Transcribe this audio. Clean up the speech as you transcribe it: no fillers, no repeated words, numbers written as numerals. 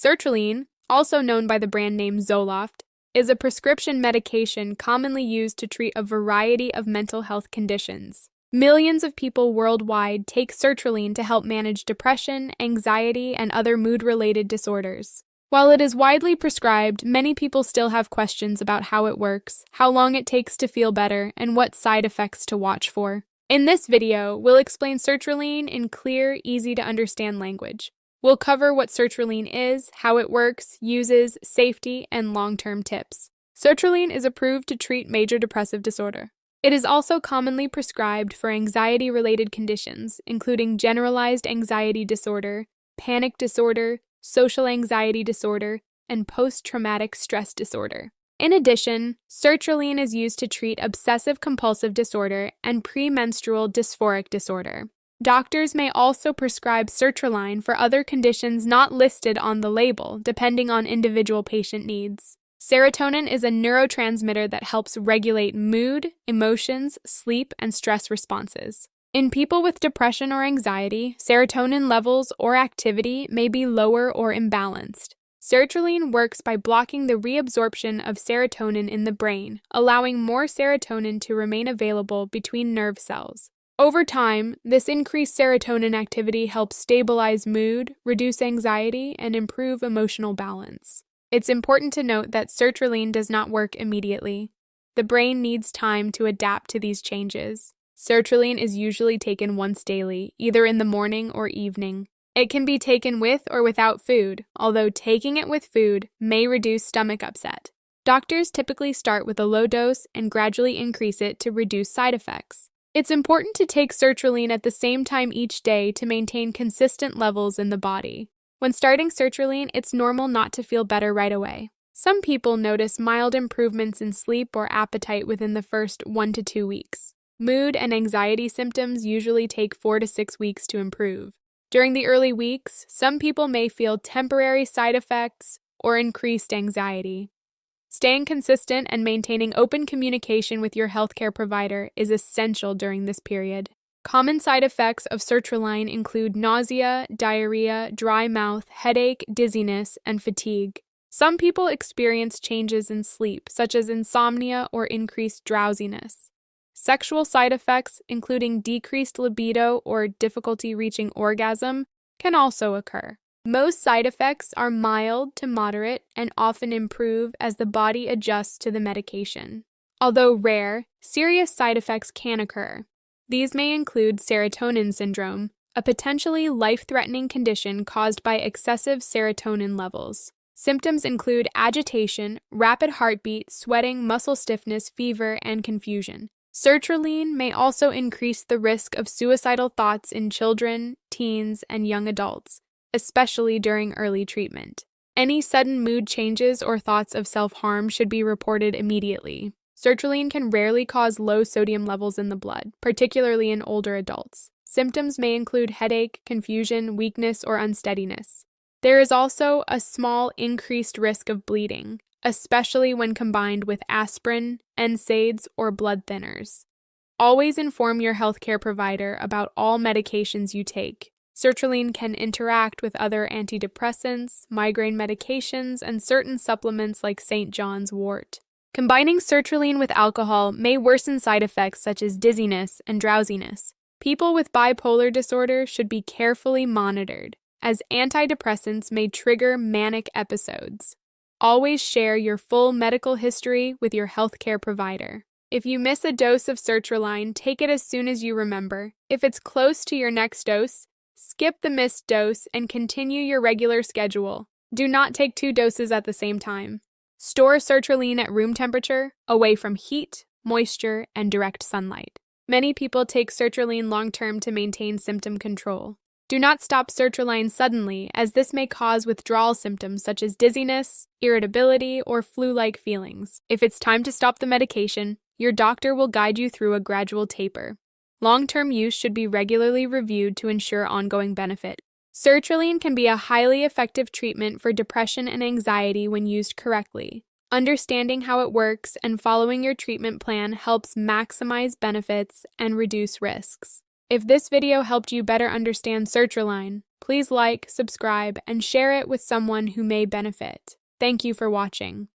Sertraline, also known by the brand name Zoloft, is a prescription medication commonly used to treat a variety of mental health conditions. Millions of people worldwide take sertraline to help manage depression, anxiety, and other mood-related disorders. While it is widely prescribed, many people still have questions about how it works, how long it takes to feel better, and what side effects to watch for. In this video, we'll explain sertraline in clear, easy-to-understand language. We'll cover what sertraline is, how it works, uses, safety, and long-term tips. Sertraline is approved to treat major depressive disorder. It is also commonly prescribed for anxiety-related conditions, including generalized anxiety disorder, panic disorder, social anxiety disorder, and post-traumatic stress disorder. In addition, sertraline is used to treat obsessive-compulsive disorder and premenstrual dysphoric disorder. Doctors may also prescribe sertraline for other conditions not listed on the label, depending on individual patient needs. Serotonin is a neurotransmitter that helps regulate mood, emotions, sleep, and stress responses. In people with depression or anxiety, serotonin levels or activity may be lower or imbalanced. Sertraline works by blocking the reabsorption of serotonin in the brain, allowing more serotonin to remain available between nerve cells. Over time, this increased serotonin activity helps stabilize mood, reduce anxiety, and improve emotional balance. It's important to note that sertraline does not work immediately. The brain needs time to adapt to these changes. Sertraline is usually taken once daily, either in the morning or evening. It can be taken with or without food, although taking it with food may reduce stomach upset. Doctors typically start with a low dose and gradually increase it to reduce side effects. It's important to take sertraline at the same time each day to maintain consistent levels in the body. When starting sertraline, it's normal not to feel better right away. Some people notice mild improvements in sleep or appetite within the first 1 to 2 weeks. Mood and anxiety symptoms usually take 4 to 6 weeks to improve. During the early weeks, some people may feel temporary side effects or increased anxiety. Staying consistent and maintaining open communication with your healthcare provider is essential during this period. Common side effects of sertraline include nausea, diarrhea, dry mouth, headache, dizziness, and fatigue. Some people experience changes in sleep, such as insomnia or increased drowsiness. Sexual side effects, including decreased libido or difficulty reaching orgasm, can also occur. Most side effects are mild to moderate and often improve as the body adjusts to the medication. Although rare, serious side effects can occur. These may include serotonin syndrome, a potentially life-threatening condition caused by excessive serotonin levels. Symptoms include agitation, rapid heartbeat, sweating, muscle stiffness, fever, and confusion. Sertraline may also increase the risk of suicidal thoughts in children, teens, and young adults, especially during early treatment. Any sudden mood changes or thoughts of self-harm should be reported immediately. Sertraline can rarely cause low sodium levels in the blood, particularly in older adults. Symptoms may include headache, confusion, weakness, or unsteadiness. There is also a small increased risk of bleeding, especially when combined with aspirin, NSAIDs, or blood thinners. Always inform your healthcare provider about all medications you take. Sertraline can interact with other antidepressants, migraine medications, and certain supplements like St. John's wort. Combining sertraline with alcohol may worsen side effects such as dizziness and drowsiness. People with bipolar disorder should be carefully monitored, as antidepressants may trigger manic episodes. Always share your full medical history with your healthcare provider. If you miss a dose of sertraline, take it as soon as you remember. If it's close to your next dose, skip the missed dose and continue your regular schedule. Do not take 2 doses at the same time. Store sertraline at room temperature, away from heat, moisture, and direct sunlight. Many people take sertraline long-term to maintain symptom control. Do not stop sertraline suddenly, as this may cause withdrawal symptoms such as dizziness, irritability, or flu-like feelings. If it's time to stop the medication, your doctor will guide you through a gradual taper. Long-term use should be regularly reviewed to ensure ongoing benefit. Sertraline can be a highly effective treatment for depression and anxiety when used correctly. Understanding how it works and following your treatment plan helps maximize benefits and reduce risks. If this video helped you better understand sertraline, Please like, subscribe, and share it with someone who may benefit. Thank you for watching.